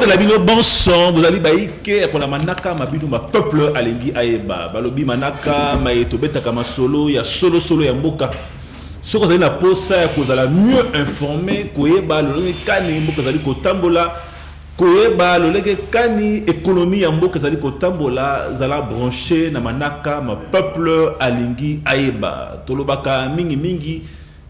de la bino bon son, vous allez baïke pour la manaka mabino ma peuple alengi aeba. Balobi manaka maïto beta kama solo ya solo ya mboka. Ce que vous allez la posa que vous allez mieux informer koyeba le kani mboka zali kotambola koyeba le kani économie ya mboka zali kotambola zala branché na manaka ma peuple alengi aeba. Tolobaka mingi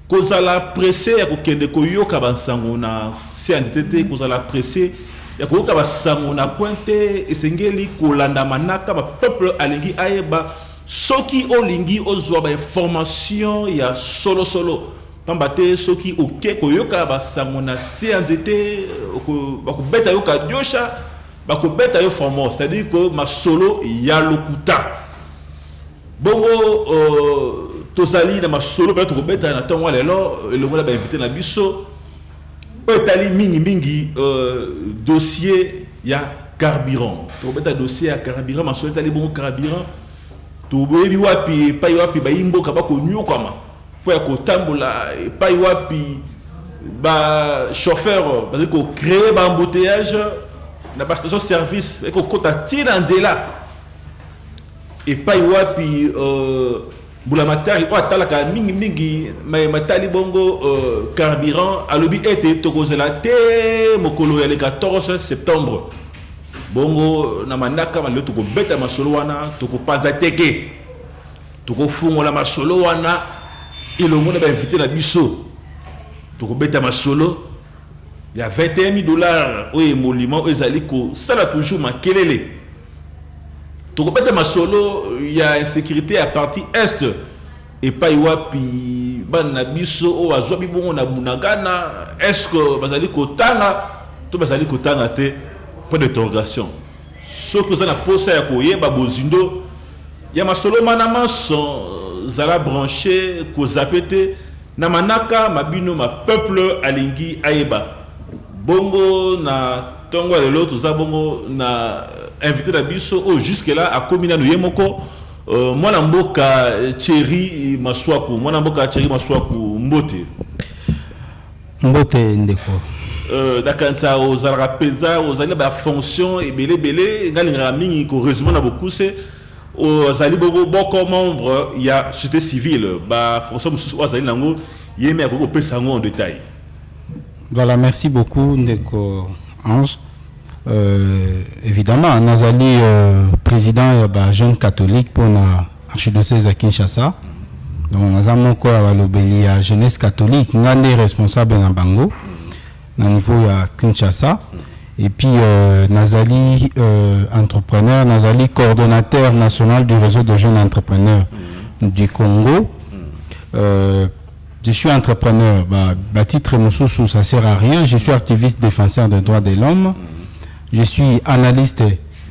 kozala pressé ya kokende koyoka bansango na CNDT kozala pressé ya koyoka bansango na pointe esengeli kolanda manaka ba peuple alingi ayeba soki olingi ozwa ba information ya solo pambate soki oke koyoka bansango na CNDT bakobeta yoka diosha bakobeta yo formo, c'est-à-dire que ma solo ya lokuta bongo tozali na masolo ba to beta na tongo lelo le ngona ba invité na biso etali mingi dossier ya carburant to beta dossier ya carburant masolo etali bon carburant to boyebi wapi ba imboka ba ko nyokama po ya ko tambola pa wapi ba chauffeur ba ko créer ba embouteillage na ba station service ko kota tina nzela et pa wapi Boulamatari, ou atalaka mingi, mais matali bongo carburant, alobi ete tokozela te mokolo ya le 14 septembre. Bongo na manaka malio toko beta masolo wana, toko panza teke, toko fungola masolo wana, ilongo na ba invité na biso, toko beta masolo, il y a $21,000 au émolument, au zaliko, ça l'a toujours makelele. Donc, il y a insécurité à partie est et pas wapi banabiso o azobi bongo na bunagana est-ce que bazali kotanga to bazali kotanga te point d'interrogation ce que ça na posa ya koyeba bozindo ya masolo manama son zala branché ko zapete na manaka mabino ma peuple alingi ayeba bongo na tongo lelo to za bongo na invité la biso oh jusque là à komina no yemoko mwana mboka Thierry Maswaku mbote ndeko dakanza ozalaka peza ozali ba fonction et belé ngalinga mingi ko résumé na beaucoup c'est ozali boko membre il y a société civile ba fonction mususu ozali nango yeme akoko pesa ngo en détail. Voilà, merci beaucoup ndeko Ange. Évidemment, Nazali président de jeune catholique pour l'archidiocèse à Kinshasa. Donc, nous avons encore la jeunesse catholique, nous sommes responsables dans Bango, au niveau de Kinshasa. Et puis, Nazali entrepreneur, Nazali coordonnateur national du réseau de jeunes entrepreneurs du Congo. Je suis entrepreneur, titre Moussoussou, ça ne sert à rien. Je suis activiste défenseur des droits de l'homme. Je suis analyste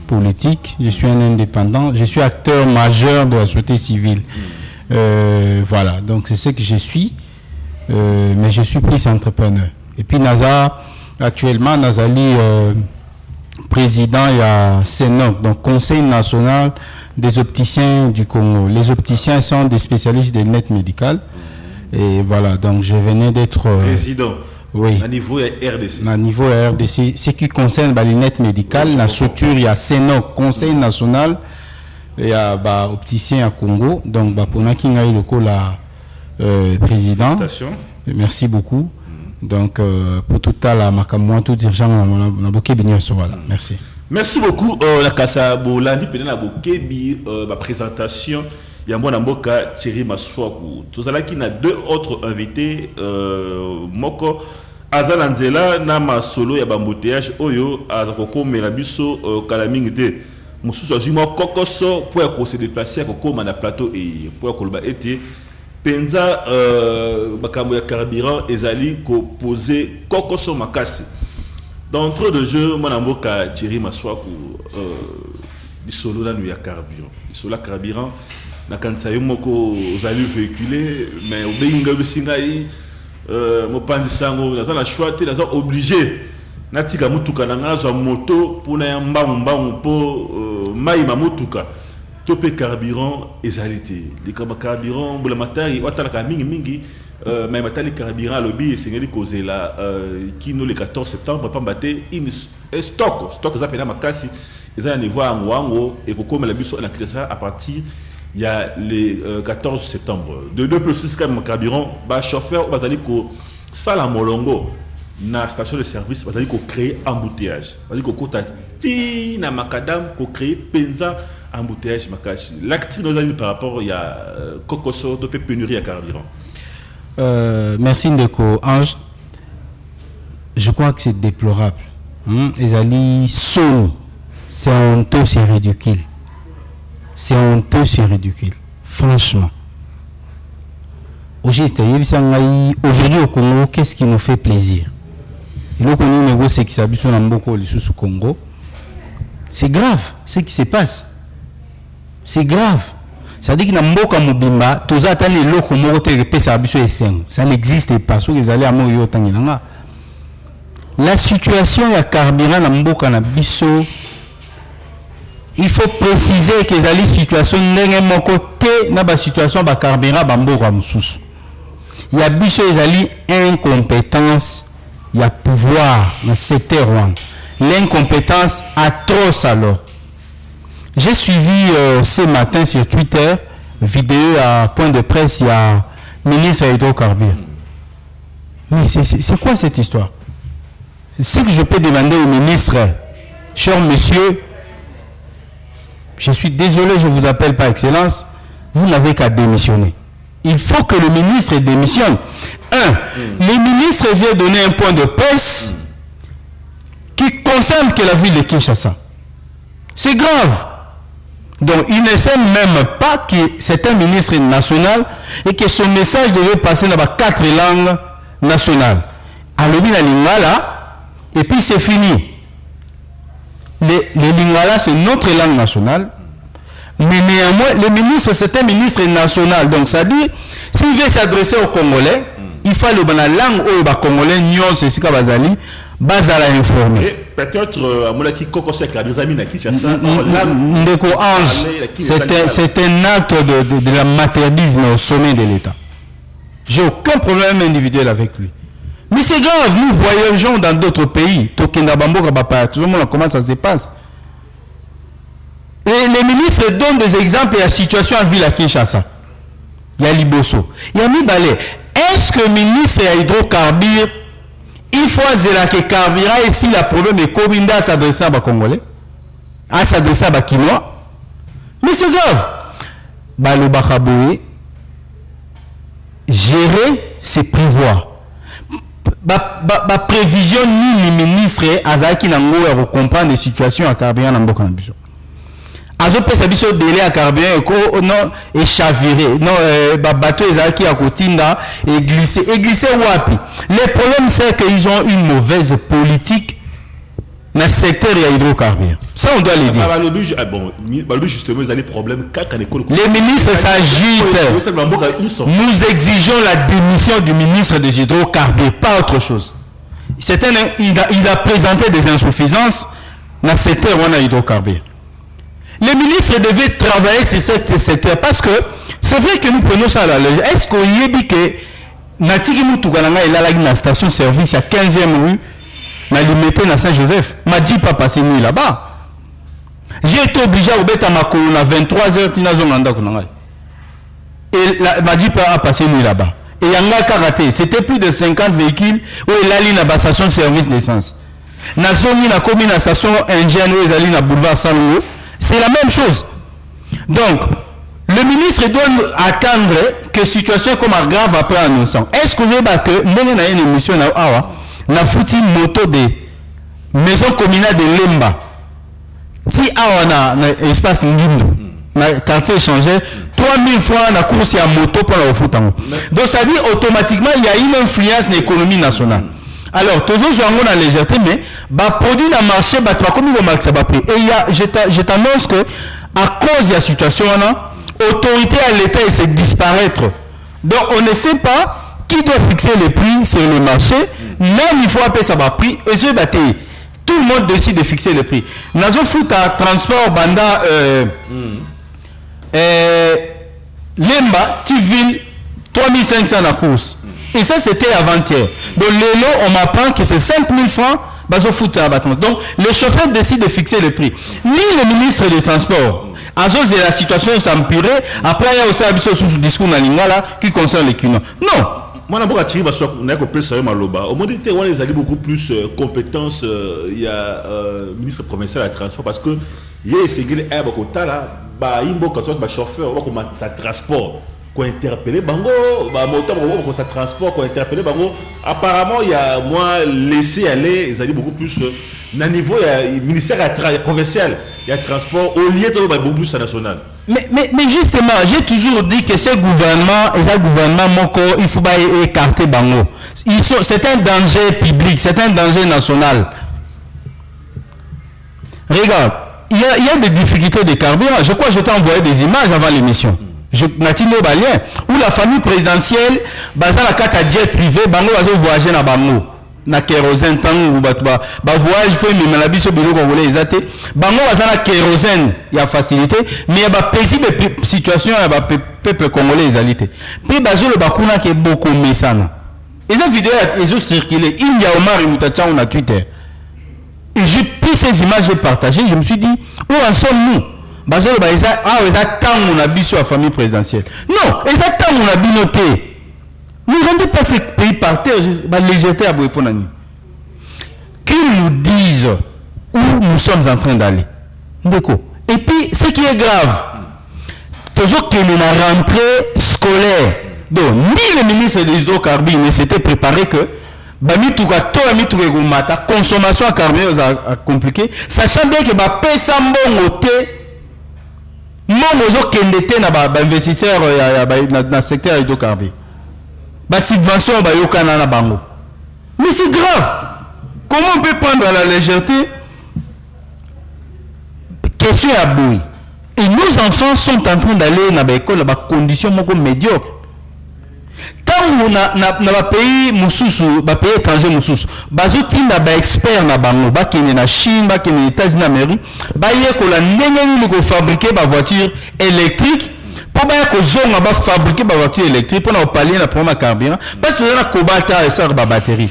politique, je suis un indépendant, je suis acteur majeur de la société civile. Voilà, donc c'est ce que je suis, mais je suis plus entrepreneur. Et puis actuellement, Nazali, président, il y a CENOC, donc Conseil national des opticiens du Congo. Les opticiens sont des spécialistes des lunettes médicales. Et voilà, donc je venais d'être... président. Oui. À niveau RDC. À niveau RDC, ce qui concerne les lunettes médicales, la structure, il y a CENOC, Conseil national, il y a opticien à Congo, donc pour nous qui a eu le président. Merci beaucoup. Donc pour tout à la makamwa tout dirigeant on a beaucoup bien sur voilà. Merci. Merci beaucoup la Kassa Bolandi pendant la bokebi ma présentation. Il y a mon amboka Thierry Maswaku. Tout ça qui n'a deux autres invités moko Azalanzela na masolo ya bambouteillage oyo azakoko melabiso kalamingite mususu azimo kokoso pour se déplacer akoko na plateau et pour koloba été penza bakambo ya carburant ezali ko poser kokoso makasi d'entre de jeu mon amboka Thierry Maswaku bisolo na ya carburant bisolo carburant na kanisa yomoko ozali véhiculer mais obeyinga bisingai mopandi sango naza na choix te naza obligé natika mutuka na ngaza moto pona ya mbambu po maima mutuka to pe carburant ezalité likama carburant bula matari watalaka mingi mais matali carburant lobby esengeli kozela kino le 14 septembre pambate et stock ça pena makasi ils ont niveau angwango et comme la biso na Kinshasa à partir il y a le 14 septembre de 2 plus 6 comme carburant ba chauffeur bazali ko sala molongo na station de service bazali ko créer embouteillage bazali ko kota ti na makadam ko créer penza embouteillage makashi l'actif nous a eu par rapport il y a kokoso to pénurie à carburant. Merci Ndeko Ange. Je crois que c'est déplorable. Ezali Sony, c'est honteux, c'est ridicule. C'est honteux, c'est ridicule. Franchement. Aujourd'hui au Congo, qu'est-ce qui nous fait plaisir? Il faut qu'on négocie qui s'habille sur Namboko au Congo. C'est grave ce qui se passe. C'est grave. Ça dit que Namboka Mobimba, tous attendent les locaux ça n'existe pas. La situation ya carburant na mboka na biso, il faut préciser que la situation n'est pas côté na ba situation ba carburant ba mboka mususu. Il y a biso ezali incompétence, il y a pouvoir dans le secteur l'incompétence atroce alors. J'ai suivi ce matin sur Twitter vidéo à point de presse, il y a ministre hydrocarbures. Mais c'est quoi cette histoire? Ce que je peux demander au ministre, cher monsieur, je suis désolé, je ne vous appelle pas Excellence, vous n'avez qu'à démissionner. Il faut que le ministre démissionne. Le ministre vient donner un point de presse qui concerne que la ville de Kinshasa. C'est grave. Donc, il ne sait même pas que c'est un ministre national et que son message devait passer dans 4 langues nationales. Alors, la lingala, et puis c'est fini. Les lingala, c'est notre langue nationale. Mais néanmoins, le ministre, c'est un ministre national. Donc, ça dit, s'il veut s'adresser aux Congolais, il faut le la langue où les Congolais n'y ont c'est ce qu'il bazala informé. Peut-être à Moulaki Kokosé avec la amis na Kinshasa. Ndeko Ange, c'est un acte de l'amateurisme au sommet de l'État. J'ai aucun problème individuel avec lui. Mais c'est grave, nous voyageons dans d'autres pays. Tokenda Bamboka Bapa, tout le monde comment ça se passe. Et les ministres donnent des exemples de la situation en ville à Kinshasa. Il y a Liboso. Il y a Mibale. Est-ce que le ministre a hydrocarbures, il faut que carburant et si le problème est Kobinda s'adresser à Congolais, à s'adresser à Kinois. Mais c'est grave. Le Bakaboué, gérer, c'est prévoir. La prévision ni le ministre Azaki Nango à comprendre les situations à carburant dans Mboka Nabiso. Azo peut s'abisso délai à carburant et chavirer. Non, bateau Azaki à Kotinda et glisser. Et glisser wapi. Le problème c'est qu'ils ont une mauvaise politique dans le secteur de l'hydrocarbure. Ça on doit le dire. Justement, ils ont des problèmes. Les ministres s'agitent. Nous exigeons la démission du ministre des hydrocarbures, pas autre chose. Il a présenté des insuffisances dans le secteur de l'hydrocarbure. Les ministres devaient travailler sur ce secteur parce que c'est vrai que nous prenons ça à la légère. Est-ce qu'on y est dit que Natiki Moutoukanaga est là dans la station service à 15e rue, dans limité dans Saint-Joseph, m'a dit pas passer nuit là-bas. J'ai été obligé à mettre ma colonne à 23h, et m'a dit pas passer nuit là-bas. Et il y a un karaté, c'était plus de 50 véhicules où il a ligne à station service d'essence. Dans la commune à station indienne où il a ligne à boulevard Saint-Louis. C'est la même chose. Donc, le ministre doit attendre que la situation comme grave après annonçant. Est-ce que vous voyez que nous avons une émission na foutu moto de maison communale de Lemba. Si on a espace Ngindo, na quartier échangé, 3000 francs na course à moto pour la foot. Donc ça dit automatiquement il y a une influence dans l'économie nationale. Alors, toujours je suis en légèreté, mais produit dans le marché, comme il va ça prix. Et je t'annonce que à cause de la situation, l'autorité à l'État essaie de disparaître. Donc, on ne sait pas qui doit fixer les prix sur le marché. Même il faut appeler ça prix. Et je vais tout le monde décide de fixer le prix. Nous avons fait un transport banda Lemba, Tiville, 3500 à course. Et ça, c'était avant-hier. Donc, on m'apprend que c'est 5000 francs Donc, le chauffeur décide de fixer le prix. Ni le ministre des Transports. En chose, la situation s'empirait. Après, il y a aussi un sous discours dans l'Ingala qui concerne les clients. Non. Moi, je suis au moins, il y a beaucoup plus compétences. Il y a le ministre provincial de transport parce que il y a essayé de faire un chauffeur, ça transport. Interpeller bango moteur ça transport interpeller bango apparemment il y a moi laisser aller ils allaient beaucoup plus na niveau il y a ministère provincial il y a transport au lieu de beaucoup plus national mais justement j'ai toujours dit que ce gouvernement moko il faut pas écarter bango c'est un danger public c'est un danger national. Regarde il y a des difficultés de carburant. Je crois que je t'ai envoyé des images avant l'émission. Où la famille présidentielle basa la carte à jet privé bango bazo voyager na bango na kérosène tango ba voyage faut même la biso bilo congolais ezate bango basa na kérosène ya facilité mais ya ba paisible situation ya ba peuple congolais ezalité puis bazo le bakuna ke beaucoup mesana et la vidéo est circulé il y a Omar Mutacha na Twitter et j'ai pris ces images et partagé je me suis dit où en sommes-nous bazolo ba eza tango na biso à famille présidentielle non eza tango na binoté nous rendons pas ce pays par terre ba légèreté à boeponani qu'ils nous disent où nous sommes en train d'aller ndeko et puis ce qui est grave toujours que nous la rentrée scolaire donc ni le ministre des hydrocarbures ne s'était préparé que bamituka to amituka gumata consommation à carburant a compliqué sachant bien que ba pesa mbongo te Mozo na investisseur dans le secteur hydrocarbure. Ba subvention ba yokana na bango. Mais c'est grave. Comment on peut prendre à la légèreté question à boui. Et nos enfants sont en train d'aller dans l'école dans des conditions médiocres. Tant na pays mususu, ba pays étranger mususu, bazoti na ba expert na bango, ba kene na Chine, ba kene États-Unis d'Amérique, ba yeko la ndenge ko fabriquer ba voiture électrique, pour ba ko zonga ba fabriquer ba voiture électrique pour na palier na problème carburant, parce que na cobalt et ça ba batterie.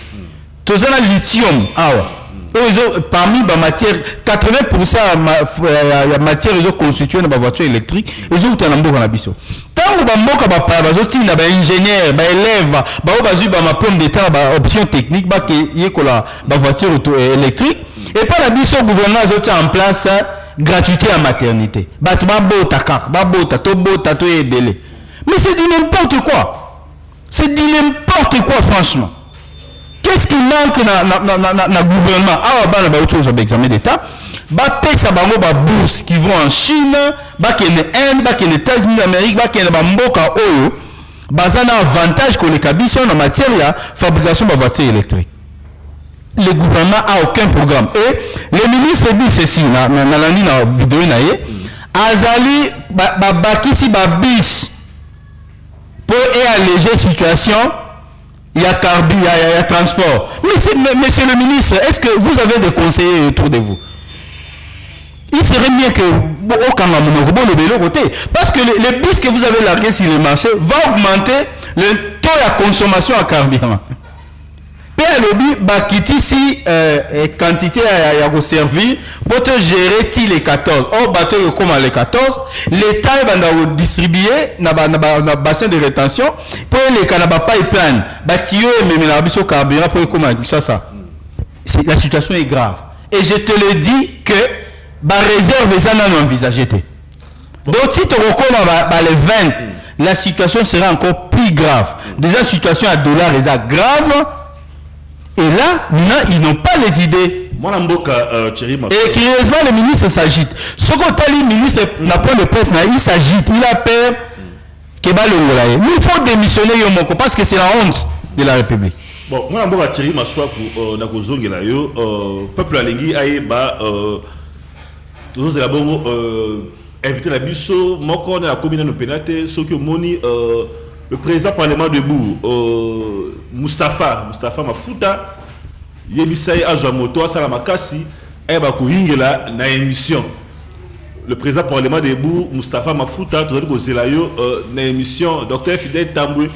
To za na lithium awa. Parmi les matières, 80% de matière constituée dans la voiture électrique, ils ont un embout dans la biso. Tant que les ingénieurs, les élèves, les pomme de terre, les options techniques, la voiture électrique, et par la biso, le gouvernement a en place gratuité à maternité. Mais c'est du n'importe quoi. C'est du n'importe quoi, franchement. Qu'est-ce qui manque dans le gouvernement? Ah, bah, bah, autre chose, examen d'État. Bah, paye ça, bah, bourse qui vont en Chine, bah, qui est en Inde, bah, qui est aux États-Unis d'Amérique, bah, qui est en Mboka, Oyo. Bah, ça a un avantage que les cabines en matière de fabrication de voitures électriques. Le gouvernement n'a aucun programme. Et le ministre dit ceci, dans la vidéo, Azali, bah, qui si, bah, bis, pour alléger la situation. Il y a carburant, il y a transport. Monsieur le ministre, est-ce que vous avez des conseillers autour de vous? Il serait bien que parce que le bus que vous avez largué sur le marché va augmenter le taux de consommation à carburant. PLOB bakiti si quantité à servir pour te gérer les 14. Or bateau comme les 14, l'État va distribuer dans bassin de rétention pour les canaba pipeline, batio et même la biso carburant pour comme ça. La situation est grave. Et je te le dis que ba réserve ça non envisagé. Donc si tu recommandes les 20, la situation sera encore plus grave. Déjà la situation à dollar est grave. Et là, maintenant, ils n'ont pas les idées. Et curieusement, le ministre s'agite. Ce qu'on t'a dit, le ministre n'a pas de presse, il s'agite, il a peur qu'il va le. Il faut démissionner Yomoko parce que c'est la honte de la République. Bon, moi, je vais Thierry Massoua pour le peuple alengi aïba, tous les bongo invité la biso, moi, quand on a la commune de pénalité, ceux qui ont moni. Le président parlement debout, Moustapha Mafuta, Yemisaï Ajamoto, Asalamakasi, Ebakoingela, na émission. Le président parlement debout, Moustapha Mafuta, tu as dit que c'est là, na émission, docteur Fidel Tamboué,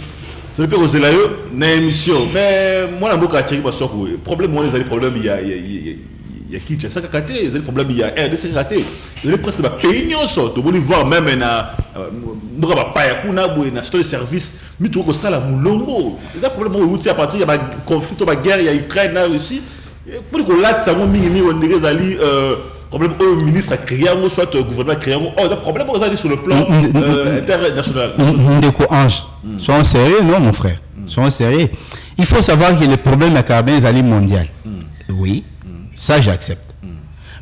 tu peux causer là une émission mais moi la boka tchèque parce que problème moi les problèmes il y a qui ça katé les problèmes il y a RDC katé les presque ba pays nyonso to boni voir même na boka ba pa ya kuna bo na store service mi to ko sala mulongo les problèmes où tu à partir il y a conflit ba guerre il y a Ukraine là aussi pour que là ça mingi on dirait ali problème au ministre a créé ou soit gouvernement a créé un problème sur le plan international. Ndeko Ange, soyons sérieux, non mon frère, soyons sérieux. Il faut savoir que le problème à Carabin est mondial. Oui, ça j'accepte.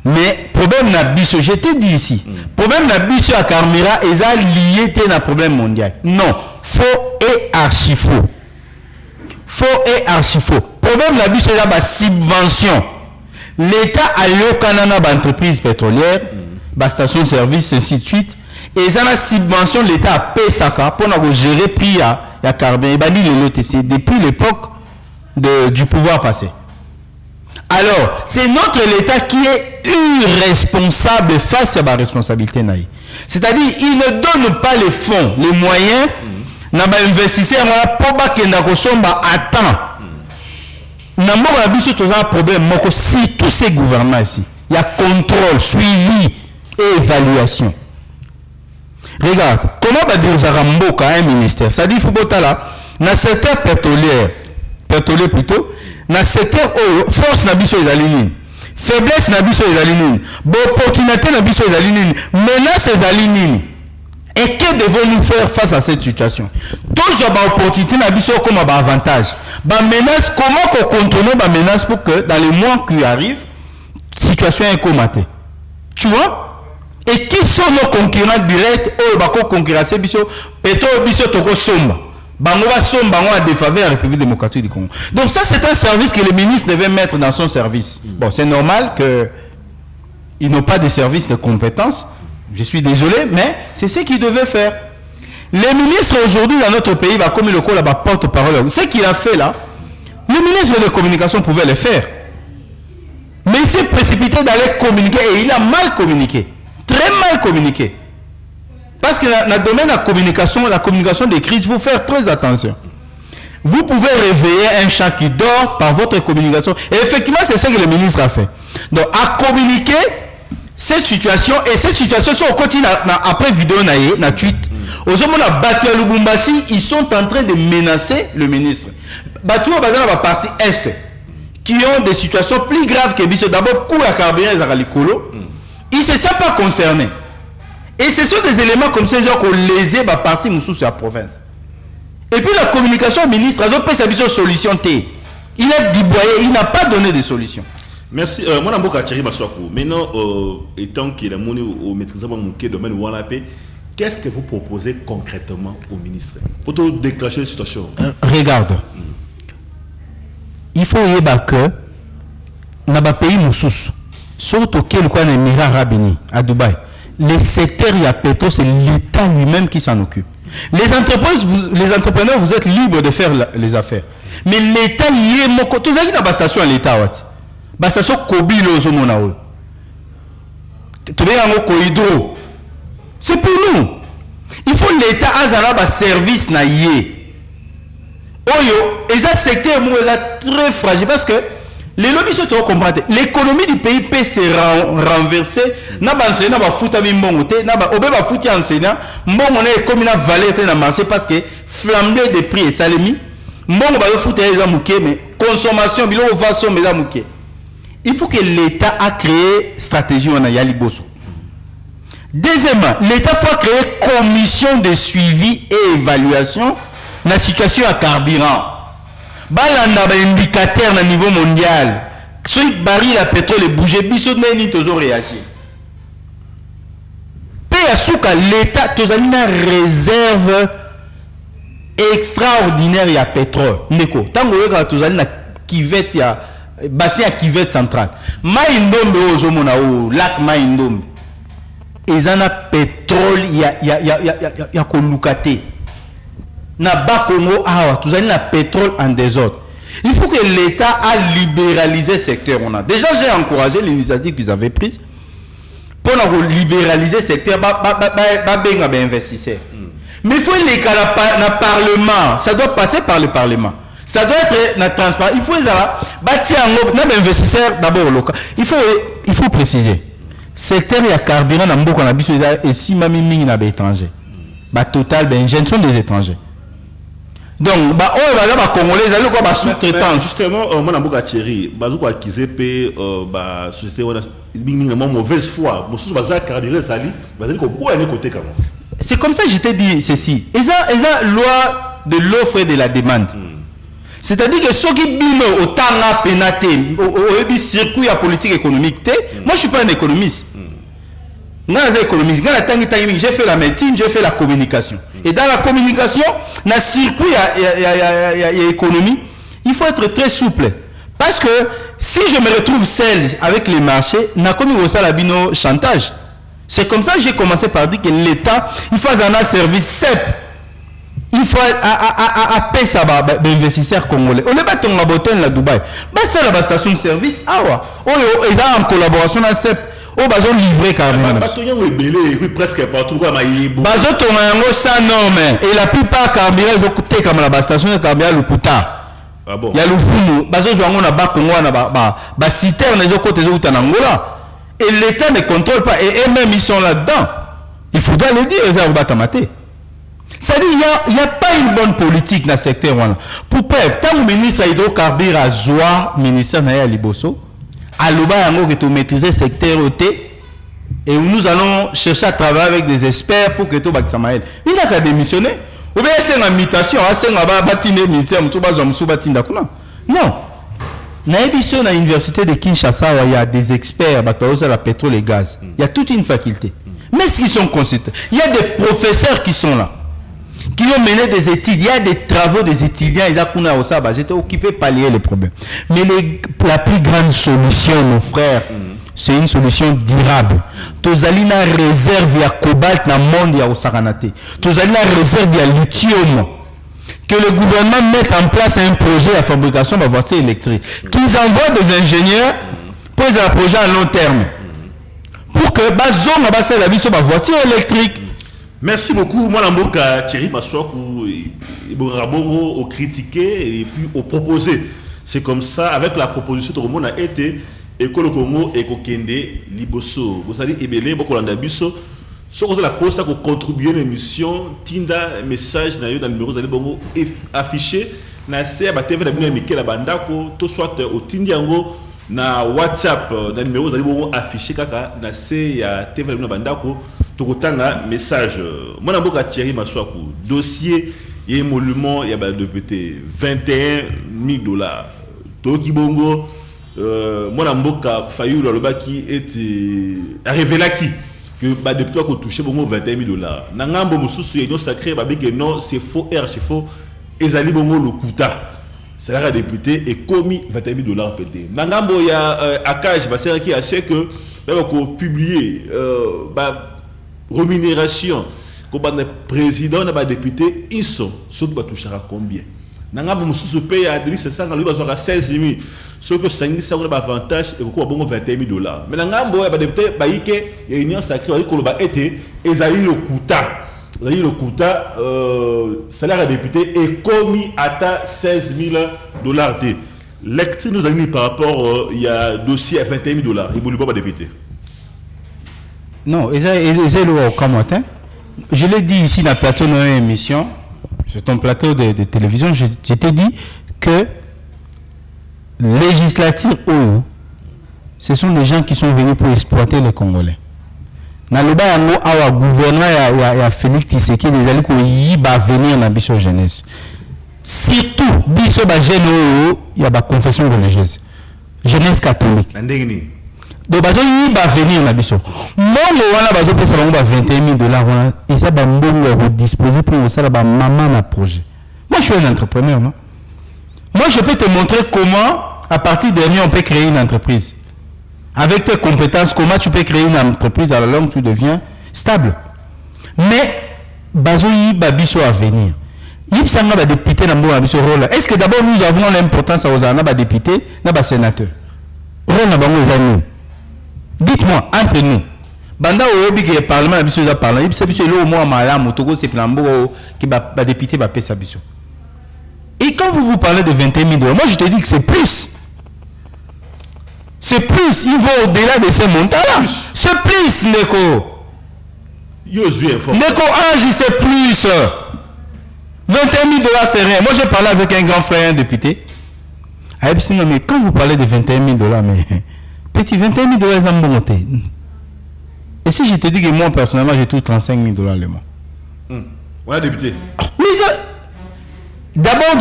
Mais problème na biso, je t'ai dit ici, problème na biso à Carmera est lié à un problème mondial. Non, faux et archi faux. Faux et archi faux. Problème na biso est la subvention. L'État a eu Canada entreprise pétrolière, station service, ainsi de suite. Et ça la subvention l'État a payé ça pour gérer prix à carbone. Et le depuis l'époque du pouvoir passé. Alors, c'est notre l'État qui est irresponsable face à la responsabilité. C'est-à-dire, il ne donne pas les fonds, les moyens, investisseurs pour à temps. N'a pas un problème, si tous ces gouvernements ici, il y a contrôle, suivi et évaluation. Regarde, comment va dire Zaramboka un ministère? Ça dit, il faut que là, dans le secteur pétrolier plutôt, dans le secteur force n'a pas les alignés, faiblesse n'a pas les alignés, opportunité n'a pas les alignés, menace les alignés. Et que devons-nous faire face à cette situation? Toujours une opportunité n'a pas comme un avantage. Menace, comment qu'on contrôle la menace pour que dans les mois qui arrivent, la situation est commatée. Tu vois? Et qui sont nos concurrents directs? Oh, bah, concurrencer biso, pétrole biso toko somba. Bango va somba en défaveur à la République démocratique du Congo. Donc ça, c'est un service que le ministre devait mettre dans son service. Bon, c'est normal qu'ils n'ont pas de services de compétences. Je suis désolé, mais c'est ce qu'il devait faire. Les ministres aujourd'hui dans notre pays, comme le col porte-parole, ce qu'il a fait là, le ministre de la communication pouvait le faire. Mais il s'est précipité d'aller communiquer et il a mal communiqué. Très mal communiqué. Parce que dans le domaine de la communication des crises, il faut faire très attention. Vous pouvez réveiller un chat qui dort par votre communication. Et effectivement, c'est ce que le ministre a fait. Donc, à communiquer cette situation, et cette situation, si on continue après vidéo na tweet, aux hommes on a battu à Lubumbashi, ils sont en train de menacer le ministre. Battu au bazar la partie Est, qui ont des situations plus graves que Bissot. D'abord, coup à carburant et à l'icolo, ils ne se sentent pas concernés. Et ce sont des éléments comme ça, genre qu'on lésait la partie moussou sur la province. Et puis la communication au ministre, ils ont pris sa solution T. Il a déboyé, il n'a pas donné de solution. Merci. Moi, je suis Thierry Maswakou. Maintenant, étant qu'il a monnaie au maîtrisement de domaine où on a paix, qu'est-ce que vous proposez concrètement au ministre pour déclencher la situation? Regarde. Il faut y que dans le pays Moussous, surtout qu'il y a un émirat arabe à Dubaï, le secteur il y a pétrole, c'est l'État lui-même qui s'en occupe. Les entrepreneurs, vous êtes libres de faire les affaires. Mais l'État y est mon côté. Tout ça qui n'a pas station à l'État. La station Kobilo au Zomonao. Tu veux un corridor. C'est pour nous. Il faut l'État a un service na yé. Oyo, et ça secteur est très fragile parce que les lobbies se comprennent. L'économie du pays peut se renverser. Na ba enseignant ba futa bi mbongo te, na ba obe ba futi enseignant, mbongo na comme na valeur te na marché parce que flambée des prix et salemi, mbongo ba futa les amuke mais consommation bilo va sommer les amuke. Il faut que l'État a créé stratégie on a yali bosso. Deuxièmement, l'État faut créer commission de suivi et évaluation de la situation à carburant. Balanda un indicateur à niveau mondial. Si le baril à pétrole est bougé, biso n'est toujours réagi. Payasuka l'État tous une réserve extraordinaire à pétrole. Neko, tant que tous une kivette ya bassin à kivette centrale. Maïndombe ozomona o lac Maïndombe. Ils en a pétrole ya kolukate. Na bas Congo tout ça na pétrole en désordre. Il faut que l'État a libéralisé le secteur. Déjà j'ai encouragé l'initiative qu'ils avaient prise pour libéraliser le secteur ba investisseurs. Mais il faut les cas dans Parlement. Ça doit passer par le Parlement. Ça doit être transparent. Il faut les investisseurs d'abord local. Il faut préciser. Secteur il y a carburant dans beaucoup et si mamie ming na étranger. Total sont des étrangers. Donc Congolais ils quoi sous-traitance. Justement moi na mboka Thierry bazo ko accuser pe société mauvaise foi. Mosusu baza carburant sali bazali ko boya côté comme. C'est comme ça que je t'ai dit ceci. Et ça loi de l'offre et de la demande. C'est-à-dire que ceux qui biment au temps pénaté, au circuit politique économique, moi je suis pas un économiste. J'ai fait la médecine, j'ai fait la communication. Et dans la communication, dans le circuit économie, il faut être très souple. Parce que si je me retrouve seul avec les marchés, n'a comme il chantage. C'est comme ça que j'ai commencé par dire que l'État, il faut un service CEP. Il faut payer ça aux investisseurs congolais. On n'est pas ton laboratoire à Dubaï. C'est la station de service. Ils ont en collaboration avec CEP. Ils ont livré carrément. Presque partout. Ils ont 100 normes. Et la plupart carburants, ils ont coûté comme la station de carburant le coûta. Il y a le fou. Ils ont citerne, ils ont côté de Angola. Et l'État ne contrôle pas. Et eux-mêmes, ils sont là-dedans. Il faudra le dire, ils ont batamaté. C'est-à-dire qu'il n'y a pas une bonne politique dans le secteur. Pour preuve, tant que le ministre hydrocarbures a joie, ministère Naya Liboso, à l'Oba, il faut maîtriser le secteur OT. Et nous allons chercher à travailler avec des experts pour que tout le monde. Il n'a qu'à démissionner. Ou bien c'est une invitation, c'est un ministère, non. Dans l'université de Kinshasa, il y a des experts sur la pétrole et gaz. Il y a toute une faculté. Mais est-ce qu'ils sont consultés? Il y a des professeurs qui sont là, qui ont mené des études. Il y a des travaux des étudiants. J'étais occupé de pallier les problèmes. Mais la plus grande solution, mon frère, c'est une solution durable. Tozalina réserve à cobalt dans le monde, il y a Osaranate. Tozalina réserve à lithium. Que le gouvernement mette en place un projet à fabrication de voitures électriques. Qu'ils envoient des ingénieurs pour un projet à long terme. Pour que Bazon va la vie sur ma voiture électrique. Merci beaucoup. Moi, Namboka Thierry Massoakou, au critiquer et puis au proposer. C'est comme ça, avec la proposition de Romo, a été École Congo et Kokende Liboso. Vous savez, Ebele, Bokolanda Biso. Ce que la poste pour contribuer à l'émission, Tinda message dans le numéro de bongo affiché na c'est à TV na Mikel Bandako, tout soit au Tindiango na WhatsApp dans le numéro de bongo affiché kaka na c'est à TV na Bandako, tout tanga message. Moi na boka Thierry Massoakou, dossier et émolument il y a ba député $21,000. Toki bongo moi na boka Fayou le baki était arrivé là qui que depuis qu'on touché bon $21,000. Nangambo mususu union sacrée que non c'est faux c'est faux ezali bongo le kuta salaire député et commis $21,000 pété. Nangambo il y a Akage c'est qui a sait que qu'on publier rémunération comme président na député ils sont ceux qui va toucher à combien. Nangambo mususu paye à 500 lui va 16,000. Ce que ça a un avantage et qu'on a bon $21,000. Mais nangambo ya député baïke et union sacrée ko ba été ezali le kuta. Ezali le kuta salaire à député est commis à $16,000. Lecture nous a mis par rapport il y a dossier à $21,000 il voulait pas député. Non, ezali au Camotin. Je l'ai dit ici dans le plateau de notre émission, sur ton plateau de télévision, je t'ai dit que législature, ce sont des gens qui sont venus pour exploiter les Congolais. Dans le bas, il y a gouvernement, Félix Tshisekedi, des alliés qui vont venir dans la jeunesse. Surtout, il y a la confession religieuse. Jeunesse catholique. Donc, il va venir dans la mission. Moi, je vais $21,000 et ça va disposer pour ça, maman un projet. Moi, je suis un entrepreneur, non? Moi, je peux te montrer comment, à partir de rien, on peut créer une entreprise. Avec tes compétences, comment tu peux créer une entreprise à la longue, tu deviens stable. Mais, Bazoui Babiso à venir. Il s'en va député dans le rôle. Est-ce que d'abord nous avons l'importance aux années députés, dans sénateur? Rôle dans les amis. Dites-moi, entre nous, Banda oyebi que parlement na biso za parlement il biso le moins malamu toko c'est plambo qui ba député ba pesa biso. Et quand vous parlez de 21 000 $, moi je te dis que c'est plus. C'est plus, il va au-delà de ces montants-là. C'est plus, Neko. Neko Ange, c'est plus. 21 000 $, c'est rien. Moi, j'ai parlé avec un grand frère, un député. Mais quand vous parlez de 21 000 $, mais petit, 21 000 $, ils ont monté. Et si je te dis que moi, personnellement, j'ai tout 35 000 $ le mois. Ouais, député. Mais ça... D'abord,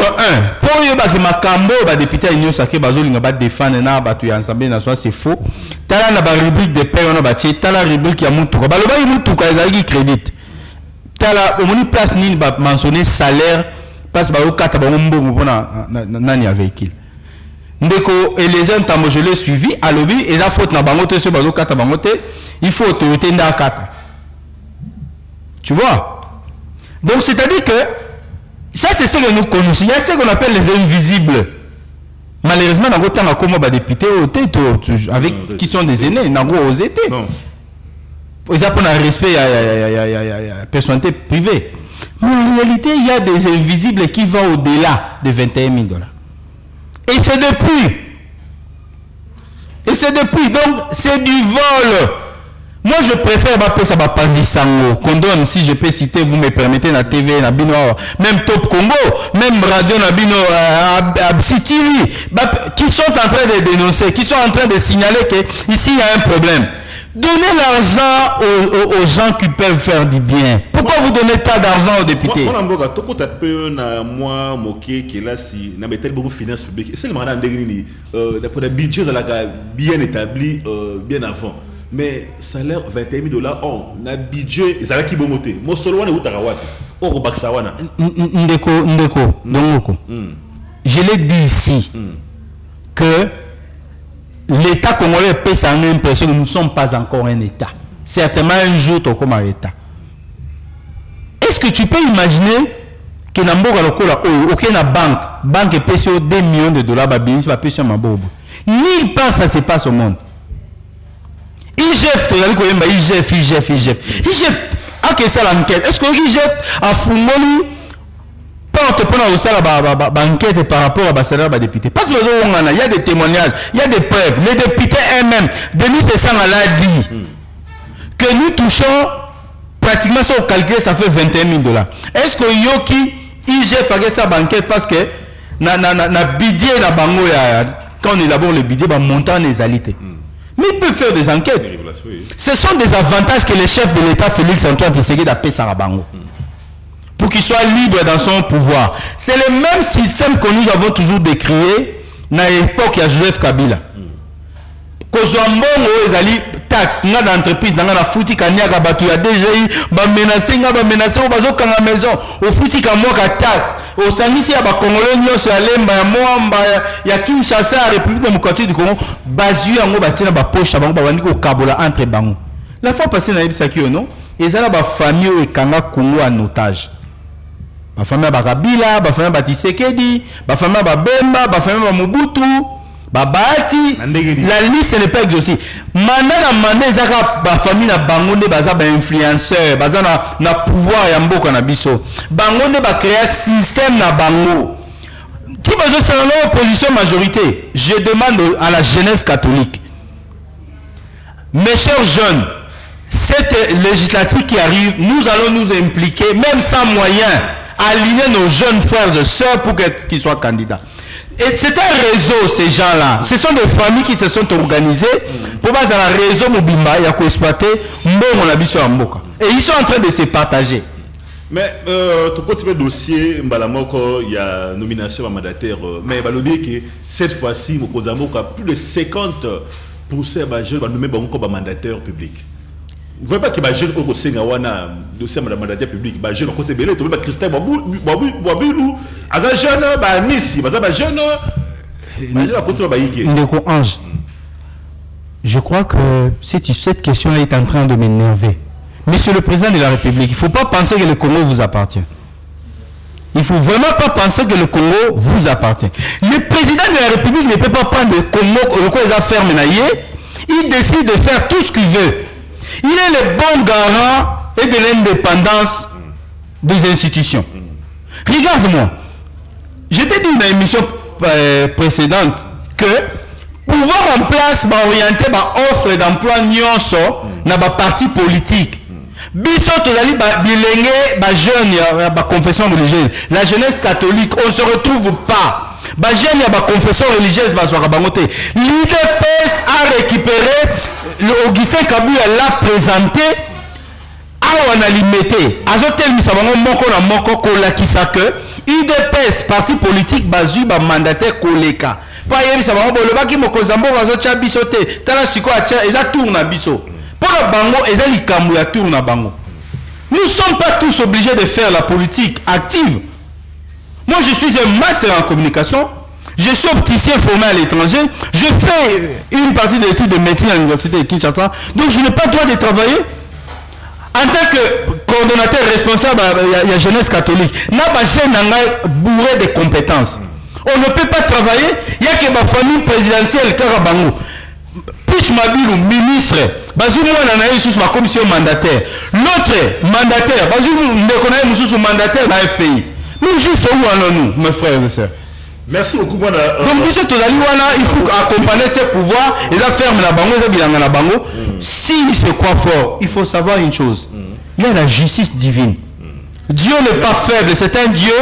pour que ma cambo, député Union Sacré, va défendre l'Assemblée nationale, c'est faux. T'as la rubrique de paix, on a battu, t'as la rubrique qui a montré. Bah, le bas, il montre qu'il crédit. T'as la, au moins, place, ni va mentionner salaire, passe, bah, au cas, t'as un bon, nani véhicule. Ndeko, et les gens, je l'ai suivi, à l'objet, et la faute, n'a pas monté, ce bateau, kata, il faut autorité, n'a kata. Tu vois? Donc, c'est-à-dire que, ça, c'est ce que nous connaissons. Il y a ce qu'on appelle les invisibles. Malheureusement, dans votre temps, comme des députés, avec qui sont des aînés, dans vos étés. Ils ont un respect à la personnalité privée. Mais en réalité, il y a des invisibles qui vont au-delà de 21 000 $. Et c'est depuis. Donc, c'est du vol. Moi, je préfère ça va pas Sango. Condom, si je peux citer, vous me permettez, la TV, la Bino, même Top Congo, même Radio Nabino, City, qui sont en train de dénoncer, qui sont en train de signaler que ici il y a un problème. Donnez l'argent aux gens qui peuvent faire du bien. Pourquoi vous donnez pas d'argent aux députés? Moi, moqué qui est là, si n'a pas beaucoup de finances publiques. C'est le mandat de pour le budget bien établi, bien avant. Mais salaire 21 000 $, on a budget, ça va qui bon côté. Moi solo on est utarawat. On rebaksawana. Ndeko, Dongoko. Je l'ai dit ici que l'État congolais peut s'en impression que nous ne sommes pas encore un État. Certainement un jour tu comme un État. Est-ce que tu peux imaginer que Namboga lokola aucune banque peut sur 2 millions de $, babis va payer ma bobo. Nulle part ça se passe au monde. IGF, ah, que ça l'enquête. Est-ce que IGF a Fungoli porte pour la enquête par rapport à Bassara député? Parce que il y a des témoignages, il y a des preuves. Les députés eux-mêmes, Denis Sessang l'a dit que nous touchons pratiquement sur le calcul, ça fait 21 000 $. Est-ce que Yoki IGF a fait ça enquête parce que na budget na bango quand on élabore le budget, bah montant les alités. Mais il peut faire des enquêtes. Ce sont des avantages que le chef de l'État, Félix Antoine Tshisekedi, a payé Sarabango. Pour qu'il soit libre dans son pouvoir. C'est le même système que nous avons toujours décrié dans l'époque de Joseph Kabila. Kozwambongo ezali taxe nga d'entreprise nga na futi kanyaka batu ya DGI ba menacer o bazokanga maison o futi ka moka taxe o sangisi ya ba congolais nyonso ya lemba ya mwamba ya Kinshasa ya République démocratique du Congo bazu yango batina ba poche bango ba ndiko kabola entre bango. La fois passée na yebisaki yo non ezala ba famille e kanga Congo en otage. Ba famille ba Kabila, ba famille ba Tshisekedi, ba famille ba Bemba, ba famille ba Mobutu. Babati, la liste n'est pas exhaustive. Maintenant, zaka ba famille na bangonde baza ba influenceur, baza na pouvoir ya mboka na biso. Bangonde ba créer système na bango. Qui bazo c'est une opposition majorité. Je demande à la jeunesse catholique. Mes chers jeunes, cette législative qui arrive, nous allons nous impliquer, même sans moyens, aligner nos jeunes frères et sœurs pour qu'ils soient candidats. Et c'est un réseau, ces gens-là. Ce sont des familles qui se sont organisées pour baser un réseau mobimba, il y a quoi exploiter, et ils sont en train de se partager. Mais tout petit dossier, il y a nomination à mandataire, mais que cette fois-ci, il y a plus de 50% de jeunes nommés comme mandataire public. Vous ne voyez pas que les jeunes ont un dossier de mandataire public, les jeunes ont un belé, tu vois, Christophe Boabilou, les jeunes, Nissi, les jeunes, Ndeko Ange, je crois que cette question-là est en train de m'énerver. Monsieur le Président de la République, il ne faut pas penser que le Congo vous appartient. Il ne faut vraiment pas penser que le Congo vous appartient. Le Président de la République ne peut pas prendre le Congo, le Congo les affaires menaillées, il décide de faire tout ce qu'il veut. il est le bon garant et de l'indépendance des institutions. Regarde-moi, je t'ai dit dans l'émission précédente que pouvoir en place va orienter ma offre d'emploi nyonso na ba parti politique. Biso tozali ba bilenge ba jeune ba confession religieuse. La jeunesse catholique, on se retrouve pas. Ba jeune ya ba confession religieuse ba zwa bangote. L'IDPS a récupéré le Augustin Kabila l'a présenté on a limité. Azotel misabango moko na moko kolakisa que IDPS parti politique bazui ba mandataire koleka. Pa yebi sabango bolobaki mokozambo azocha biso te. Tala siko acha eza tour na biso. Pour la bango eza likambo ya tour na bango. Nous ne sommes pas tous obligés de faire la politique active. Moi je suis un master en communication. Je suis opticien formé à l'étranger. Je fais une partie des études de médecine à l'université de Kinshasa. Donc je n'ai pas le droit de travailler. En tant que coordonnateur responsable de la jeunesse catholique, n'a pas bourré de compétences. On ne peut pas travailler. Il n'y a que ma famille présidentielle, Karabango. Puis Mabilou, ministre, Bazou Mouana sous ma commission mandataire. L'autre mandataire, Bazou Mouana sous mandataire de la FPI. Nous juste où allons-nous, mes frères et sœurs? Merci beaucoup. Donc, il faut accompagner ces pouvoirs et ça ferme la bango, ça bilan la bango. S'il se croit fort, il faut savoir une chose. Il y a la justice divine. Dieu n'est pas faible, c'est un Dieu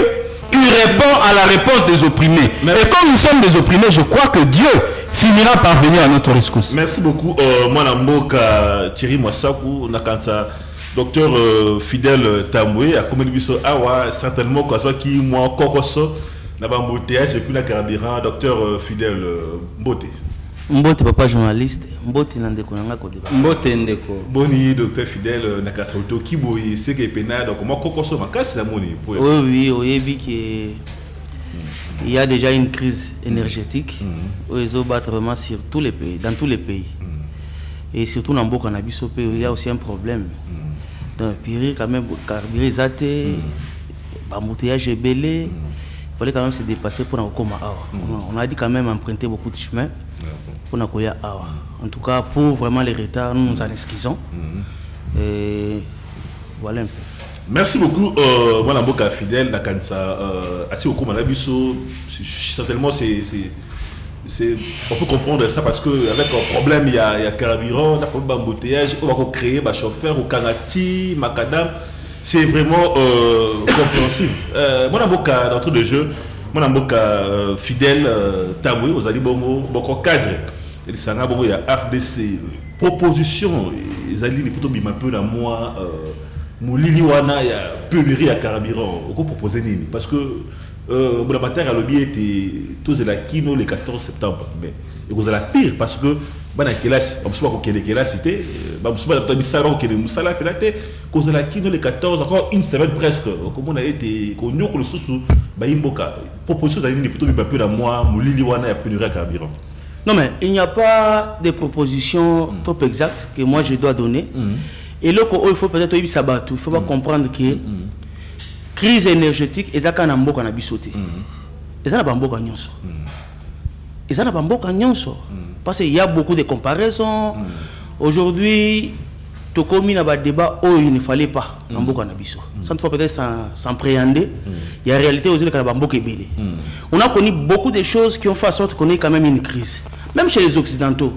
qui répond à la réponse des opprimés. Merci. Et comme nous sommes des opprimés, je crois que Dieu finira par venir à notre rescousse. Merci beaucoup. Moi, Namboka Thierry Mwasaku, Nakanta, docteur Fidèle Tamboué, à Komenubiso Awa, certainement, quand qui moi, Kokoso. J'ai plus la carburant, docteur Fidèle Mbote. Mbote, papa journaliste. Mbote, Nandeko, Nangako. Mbote, Ndeko. Boni, docteur Fidèle, Nakasoto, Kiboyi, Sekepena, donc moi, Kokoso, ma casse la monnaie. Oui, il y a déjà une crise énergétique. Ils ont battu vraiment sur tous les pays, dans tous les pays. Et surtout dans Mboka, il y a aussi un problème. Donc, Piri, quand même, carburé, Zate, embouteillage est belé. Il fallait quand même se dépasser pour nous comme on a dit quand même emprunter beaucoup de chemin pour nous koya awa. En tout cas, pour vraiment les retards, nous nous en excusons. Et voilà un peu. Merci beaucoup. Moi, Namboka Fidèle, la Kansa, assez au Komanabiso, certainement on peut comprendre ça parce qu'avec un problème, il y a carburant, il y a un problème d'embouteillage, on va créer un chauffeur au Kanati, Macadam. C'est vraiment compréhensible. Moi, Namboka, d'entrée de jeu, moi, Namboka Fidèle, Taboué, aux Ali Bongo, beaucoup cadre. Il y a FDC, proposition, les Ali, plutôt un peu dans moi, Mouliliwana, il y a Pellerie à carburant. On peut proposer Nini. Parce que la bataille à l'objet était tous la Kino le 14 septembre. Mais vous avez la pire parce que bana kelasi bamusuba ko kele kelasi te bamusuba la misala ko kele musala pelate cause la kino le 14 encore une semaine presque comme on a été ko nyoko le susu ba imboka proposition za ni plutôt ba peu dans moi mulili wana ya pénurie carburant. Non mais il n'y a pas de proposition trop exacte que moi je dois donner. Et là il faut peut-être il faut pas comprendre que crise énergétique ezaka na mboka na bisoté. Ezana ba mboka nyonso. Ezana ba mboka nyonso. Parce qu'il y a beaucoup de comparaisons. Aujourd'hui, tout comme il y a un débat où il ne fallait pas. Ça ne faut peut-être s'en préhender. Il y a en réalité aussi le on a connu beaucoup de choses qui ont fait en sorte qu'on ait quand même une crise. Même chez les Occidentaux.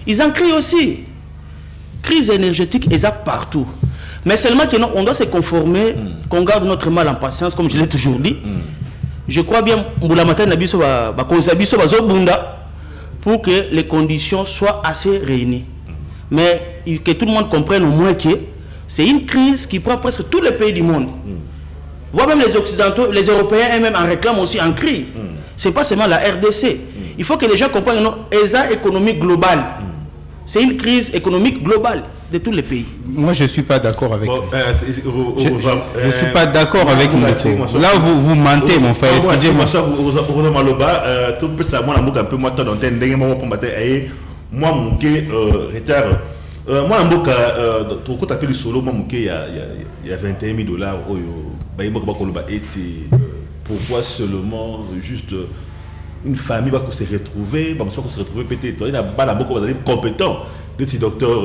Ils en crient aussi. Crise énergétique exacte partout. Mais seulement qu'on doit se conformer, qu'on garde notre mal en patience, comme je l'ai toujours dit. Je crois bien pour que les conditions soient assez réunies. Mais que tout le monde comprenne au moins que c'est une crise qui prend presque tous les pays du monde. Voire même les Occidentaux, les Européens eux-mêmes en réclament aussi, en crient. Ce n'est pas seulement la RDC. Il faut que les gens comprennent que économique globale. C'est une crise économique globale de tous les pays. Moi, je ne suis pas d'accord avec vous. Je ne suis pas d'accord avec vous. Là, vous mentez, mon frère. Excusez-moi. Moi, mon retard. Moi, je tapé le solo, moi, il y a 21 000 $. Pourquoi seulement juste une famille va se retrouver, peut-être il y a beaucoup compétents. Des docteurs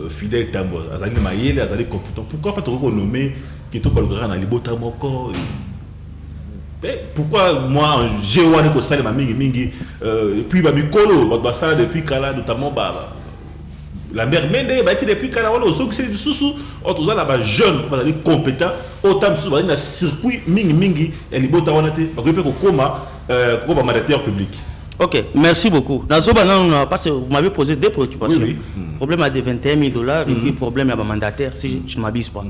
Fidèle Tambo, Azali Mayele, Azali compétent. Pourquoi pas te renommer qui te parle de Libota Moko? Pourquoi moi, j'ai oublié que ça, les mingi, puis Mikolo, ça depuis Kala, notamment la mère Mende, qui depuis Kala, c'est du sous-sous, autres là, jeunes, compétents, autant de dans circuit mingi, et les botas, on a été, comme mandataire public. Ok, merci beaucoup. Parce que vous m'avez posé deux préoccupations. Oui. Problème à des $21 000 et puis problème à ma mandataire, si je ne m'abuse pas.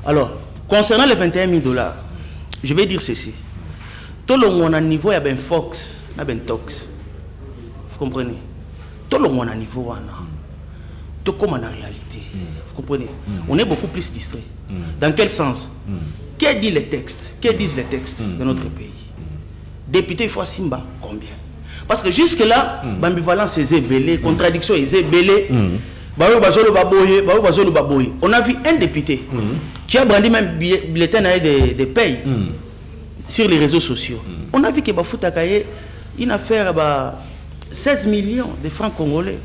Alors, concernant les $21 000, je vais dire ceci. Tout le monde a un niveau, il y a un Fox, il y a un Tox. Vous comprenez? Tout le monde a un niveau, tout comme en réalité. Vous comprenez? On est beaucoup plus distrait. Dans quel sens? Qui dit les textes? Qui disent les textes de notre pays? Député, il faut Simba, combien? Parce que jusque-là, l'ambivalence est ébellée, contradiction est ébellée. On a vu un député qui a brandi même bulletin des payes sur les réseaux sociaux. On a vu que Bafoutakaye, une affaire à 16 millions de francs congolais.